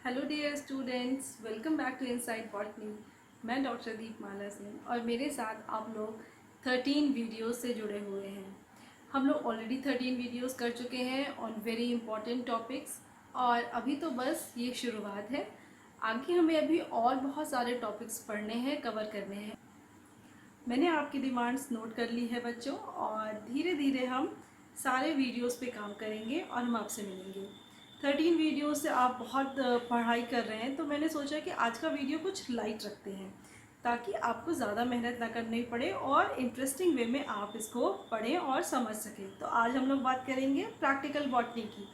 Hello dear students, welcome back to inside botany. मैं doctor Deepmala Singh और मेरे साथ आप लोग 13 वीडियोस से जुड़े हुए हैं। हम लोग ऑलरेडी 13 वीडियोस कर चुके हैं ऑन वेरी इंपॉर्टेंट टॉपिक्स और अभी तो बस ये शुरुआत है। आगे हमें अभी और बहुत सारे टॉपिक्स पढ़ने हैं, कवर करने हैं। मैंने आपकी डिमांड्स नोट कर ली है बच्चों और धीरे धीरे हम सारे वीडियोस पे काम करेंगे और हम आपसे मिलेंगे। 13 वीडियो से आप बहुत पढ़ाई कर रहे हैं, तो मैंने सोचा कि आज का वीडियो कुछ लाइट रखते हैं ताकि आपको ज़्यादा मेहनत ना करनी पड़े और इंटरेस्टिंग वे में आप इसको पढ़ें और समझ सकें। तो आज हम लोग बात करेंगे प्रैक्टिकल बॉटनी की।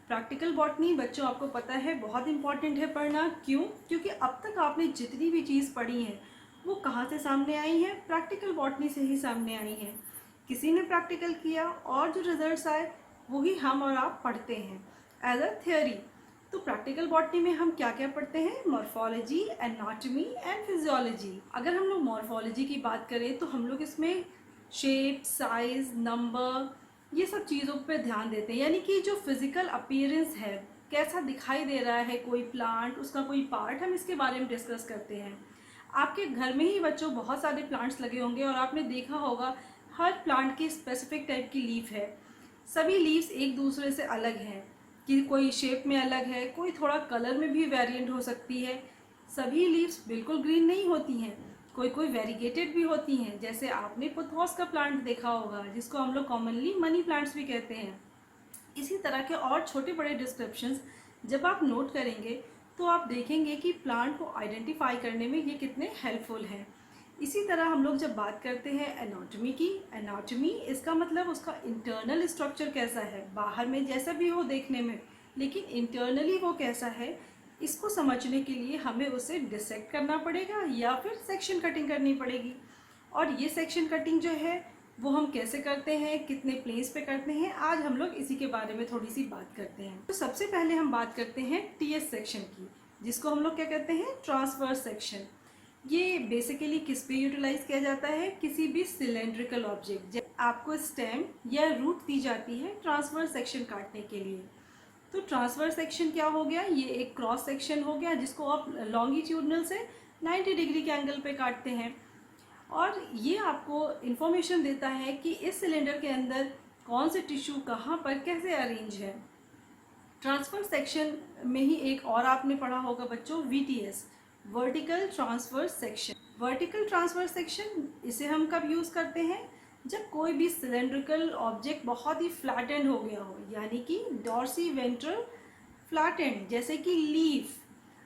प्रैक्टिकल बॉटनी बच्चों आपको पता है बहुत इंपॉर्टेंट है पढ़ना। क्यों? क्योंकि अब तक आपने जितनी भी चीज़ पढ़ी है वो कहाँ से सामने आई है? प्रैक्टिकल बॉटनी से ही सामने आई है। किसी ने प्रैक्टिकल किया और जो रिजल्ट्स आए वही हम और आप पढ़ते हैं एज अ थियोरी। तो प्रैक्टिकल बॉटनी में हम क्या क्या पढ़ते हैं? Morphology, anatomy and physiology. अगर हम लोग मॉर्फोलॉजी की बात करें तो हम लोग इसमें शेप, साइज, नंबर, ये सब चीज़ों पे ध्यान देते हैं। यानी कि जो फिजिकल अपीयरेंस है, कैसा दिखाई दे रहा है कोई प्लांट, उसका कोई पार्ट, हम इसके बारे में डिस्कस करते हैं। आपके घर में ही बच्चों बहुत सारे प्लांट्स लगे होंगे और आपने देखा होगा हर प्लांट की स्पेसिफिक टाइप की लीफ है। सभी लीव्स एक दूसरे से अलग हैं कि कोई शेप में अलग है, कोई थोड़ा कलर में भी वेरिएंट हो सकती है। सभी लीव्स बिल्कुल ग्रीन नहीं होती हैं, कोई कोई वेरीगेटेड भी होती हैं। जैसे आपने पोथोस का प्लांट देखा होगा जिसको हम लोग कॉमनली मनी प्लांट्स भी कहते हैं। इसी तरह के और छोटे बड़े डिस्क्रिप्शंस जब आप नोट करेंगे तो आप देखेंगे कि प्लांट को आइडेंटिफाई करने में ये कितने हेल्पफुल हैं। इसी तरह हम लोग जब बात करते हैं एनाटॉमी की, एनाटॉमी इसका मतलब उसका इंटरनल स्ट्रक्चर कैसा है, बाहर में जैसा भी हो देखने में, लेकिन इंटरनली वो कैसा है, इसको समझने के लिए हमें उसे डिसेक्ट करना पड़ेगा या फिर सेक्शन कटिंग करनी पड़ेगी। और ये सेक्शन कटिंग जो है वो हम कैसे करते हैं, कितने प्लेस पे करते हैं, आज हम लोग इसी के बारे में थोड़ी सी बात करते हैं। तो सबसे पहले हम बात करते हैं टीएस सेक्शन की, जिसको हम लोग क्या कहते हैं? Transverse section. ये बेसिकली किस पे यूटिलाइज किया जाता है? किसी भी सिलेंड्रिकल ऑब्जेक्ट, जब आपको स्टेम या रूट दी जाती है ट्रांसवर्स सेक्शन काटने के लिए। तो ट्रांसवर्स सेक्शन क्या हो गया? ये एक क्रॉस सेक्शन हो गया जिसको आप लॉन्गिट्यूडनल से 90 डिग्री के एंगल पे काटते हैं और ये आपको इन्फॉर्मेशन देता है कि इस सिलेंडर के अंदर कौन से टिश्यू कहाँ पर कैसे अरेंज है। ट्रांसफर सेक्शन में ही एक और आपने पढ़ा होगा बच्चों, VTS, vertical transfer section. Vertical transfer section इसे हम कब यूज़ करते हैं? जब कोई भी सिलेंड्रिकल ऑब्जेक्ट बहुत ही फ्लैटेंड हो गया हो, यानी कि डॉर्सी वेंट्रल फ्लैटेंड, जैसे कि लीफ।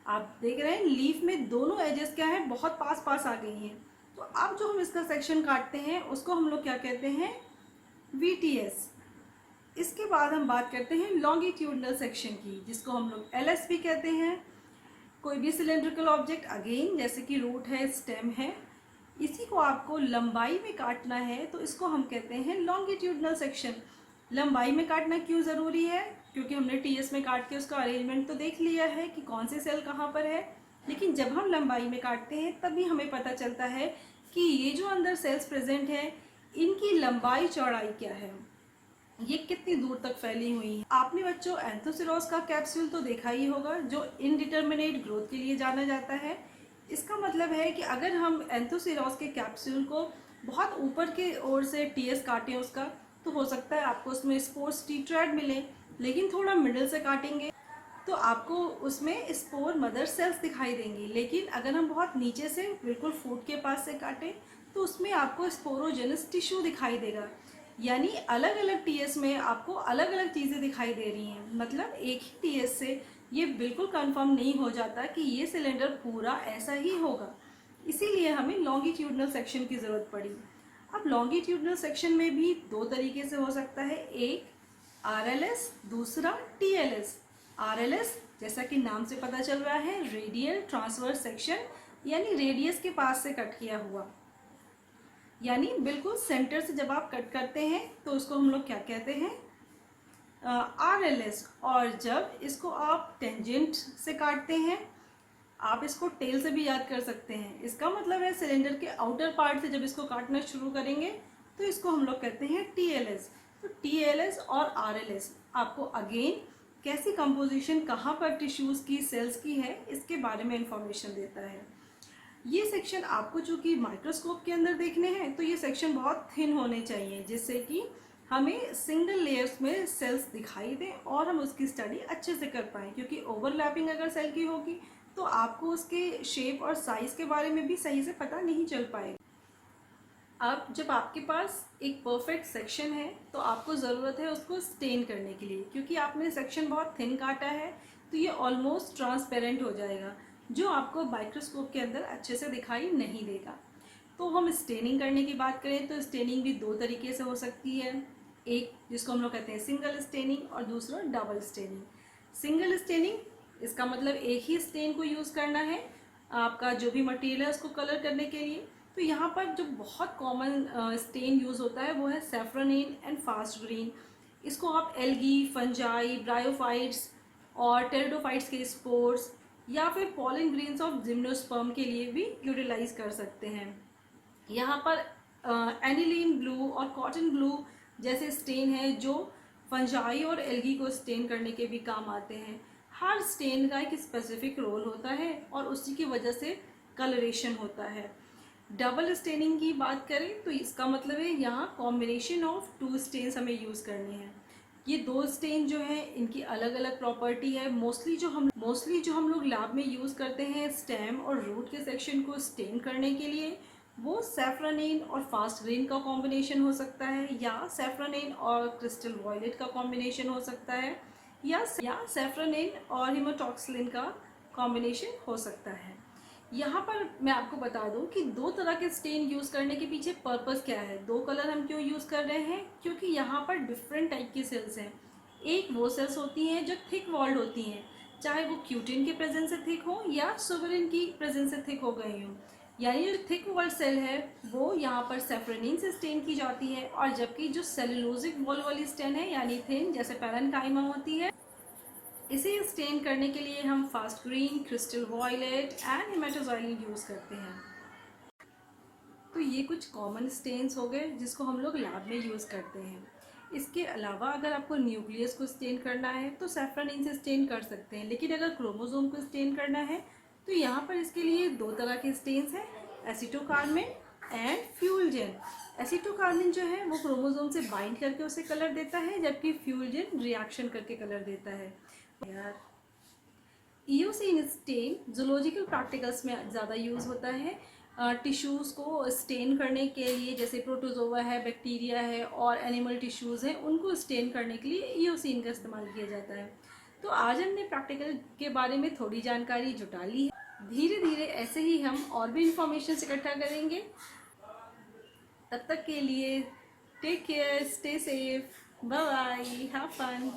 आप देख रहे हैं लीफ में दोनों एजेस क्या है, बहुत पास पास आ गई हैं। तो अब जो हम इसका सेक्शन काटते हैं उसको हम लोग क्या कहते हैं? वीटीएस। इसके बाद हम बात करते हैं लॉन्गिट्यूडनल सेक्शन की, जिसको हम लोग एलएस भी कहते हैं। कोई भी सिलेंड्रिकल ऑब्जेक्ट, अगेन जैसे कि रूट है, स्टेम है, इसी को आपको लंबाई में काटना है तो इसको हम कहते हैं लॉन्गिट्यूडनल सेक्शन। लंबाई में काटना क्यों ज़रूरी है? क्योंकि हमने टीएस में काट के उसका अरेंजमेंट तो देख लिया है कि कौन से सेल कहाँ पर है, लेकिन जब हम लंबाई में काटते हैं तभी हमें पता चलता है कि ये जो अंदर सेल्स प्रेजेंट हैं इनकी लंबाई चौड़ाई क्या है, ये कितनी दूर तक फैली हुई है। आपने बच्चों एंथोसिरोस का कैप्सूल तो देखा ही होगा, जो इनडिटर्मिनेट ग्रोथ के लिए जाना जाता है। इसका मतलब है कि अगर हम एंथोसिरोस के कैप्सूल को बहुत ऊपर के ओर से टीएस काटें उसका, तो हो सकता है आपको उसमें स्पोर्स टीट्रैड मिले, लेकिन थोड़ा मिडिल से काटेंगे तो आपको उसमें स्पोर मदर सेल्स दिखाई देंगी। लेकिन अगर हम बहुत नीचे से बिल्कुल फूट के पास से काटें तो उसमें आपको स्पोरोजेनस टिश्यू दिखाई देगा। यानी अलग अलग टीएस में आपको अलग अलग चीज़ें दिखाई दे रही हैं। मतलब एक ही टीएस से ये बिल्कुल कंफर्म नहीं हो जाता कि ये सिलेंडर पूरा ऐसा ही होगा, इसीलिए हमें लॉन्गिट्यूडनल सेक्शन की ज़रूरत पड़ी। अब लॉन्गिट्यूडनल सेक्शन में भी दो तरीके से हो सकता है, एक आरएलएस, दूसरा टीएलएस। आरएलएस जैसा कि नाम से पता चल रहा है, रेडियल ट्रांसवर्स सेक्शन, यानी रेडियस के पास से कट किया हुआ, यानी बिल्कुल सेंटर से जब आप कट करते हैं तो उसको हम लोग क्या कहते हैं? आरएलएस। और जब इसको आप टेंजेंट से काटते हैं, आप इसको टेल से भी याद कर सकते हैं। इसका मतलब है सिलेंडर के आउटर पार्ट से जब इसको काटना शुरू करेंगे तो इसको हम लोग कहते हैं टीएलएस। तो टीएलएस और आरएलएस आपको अगेन कैसी कंपोजिशन कहाँ पर टिश्यूज़ की, सेल्स की है, इसके बारे में इंफॉर्मेशन देता है। ये सेक्शन आपको चूँकि माइक्रोस्कोप के अंदर देखने हैं तो ये सेक्शन बहुत थिन होने चाहिए, जिससे कि हमें सिंगल लेयर्स में सेल्स दिखाई दें और हम उसकी स्टडी अच्छे से कर पाएँ, क्योंकि ओवरलैपिंग अगर सेल की होगी तो आपको उसके शेप और साइज़ के बारे में भी सही से पता नहीं चल पाएगा। अब जब आपके पास एक परफेक्ट सेक्शन है तो आपको ज़रूरत है उसको स्टेन करने के लिए, क्योंकि आपने सेक्शन बहुत थिन काटा है तो ये ऑलमोस्ट ट्रांसपेरेंट हो जाएगा, जो आपको माइक्रोस्कोप के अंदर अच्छे से दिखाई नहीं देगा। तो हम स्टेनिंग करने की बात करें तो स्टेनिंग भी दो तरीके से हो सकती है, एक जिसको हम लोग कहते हैं सिंगल स्टेनिंग और दूसरा डबल स्टेनिंग। सिंगल स्टेनिंग इसका मतलब एक ही स्टेन को यूज़ करना है आपका जो भी मटेरियल है उसको कलर करने के लिए। तो यहाँ पर जो बहुत कॉमन स्टेन यूज़ होता है वो है सैफ्रोनिन एंड फास्ट ग्रीन। इसको आप एल्गी, फंजाई, ब्रायोफाइट्स और टेरिडोफाइट्स के स्पोर्स या फिर पॉलन ग्रेन्स ऑफ जिम्नोस्पर्म के लिए भी यूटिलाइज कर सकते हैं। यहाँ पर एनिलीन ब्लू और कॉटन ब्लू जैसे स्टेन है जो फंजाई और एल्गी को स्टेन करने के भी काम आते हैं। हर स्टेन का एक स्पेसिफिक रोल होता है और उसी की वजह से कलरेशन होता है। डबल स्टेनिंग की बात करें तो इसका मतलब है यहाँ कॉम्बिनेशन ऑफ टू स्टेन्स हमें यूज़ करने हैं। ये दो स्टेन जो है इनकी अलग अलग प्रॉपर्टी है। मोस्टली जो हम लोग लैब में यूज़ करते हैं स्टेम और रूट के सेक्शन को स्टेन करने के लिए, वो सैफ्रोनिन और फास्ट ग्रीन का कॉम्बिनेशन हो सकता है, या सैफ्रोनिन और क्रिस्टल वॉयलेट का कॉम्बिनेशन हो सकता है, या सैफ्रोनिन और हिमाटॉक्सिलिन का कॉम्बिनेशन हो सकता है। यहाँ पर मैं आपको बता दूं कि दो तरह के स्टेन यूज़ करने के पीछे पर्पस क्या है, दो कलर हम क्यों यूज़ कर रहे हैं, क्योंकि यहाँ पर डिफरेंट टाइप की सेल्स हैं। एक वो सेल्स होती हैं जो थिक वॉल्ड होती हैं, चाहे वो क्यूटिन के प्रेजेंस से थिक हो या सुबरिन की प्रेजेंस से थिक हो गई हो। यानी जो थिक वॉल्ड सेल है वो यहाँ पर सैफ्रोनिन से स्टेन की जाती है, और जबकि जो सेलुलोजिक वॉल वाली स्टेन है यानी थिन जैसे पैरेन्काइमा होती है, इसे स्टेन करने के लिए हम fast green, crystal violet and hematoxylin use करते हैं। तो ये कुछ कॉमन स्टेन्स हो गए जिसको हम लोग लैब में यूज़ करते हैं। इसके अलावा अगर आपको न्यूक्लियस को स्टेन करना है तो सैफ्रोनिन से स्टेन कर सकते हैं, लेकिन अगर क्रोमोसोम को स्टेन करना है तो यहाँ पर इसके लिए दो तरह के स्टेन्स हैं, एसिटोकार्मिन एंड फ्यूलजेन। एसिटोकार्मिन जो है वो क्रोमोसोम से बाइंड करके उसे कलर देता है, जबकि फ्यूलजेन रिएक्शन करके कलर देता है। यार ईओसिन स्टेन जूलॉजिकल प्रैक्टिकल्स में ज़्यादा यूज़ होता है टिश्यूज़ को स्टेन करने के लिए, जैसे प्रोटोजोआ है, बैक्टीरिया है और एनिमल टिश्यूज़ हैं, उनको स्टेन करने के लिए ईओसिन का इस्तेमाल किया जाता है। तो आज हमने प्रैक्टिकल के बारे में थोड़ी जानकारी जुटा ली है। धीरे धीरे ऐसे ही हम और भी इंफॉर्मेशन इकट्ठा करेंगे। तब तक के लिए take care, stay safe, bye bye, have fun.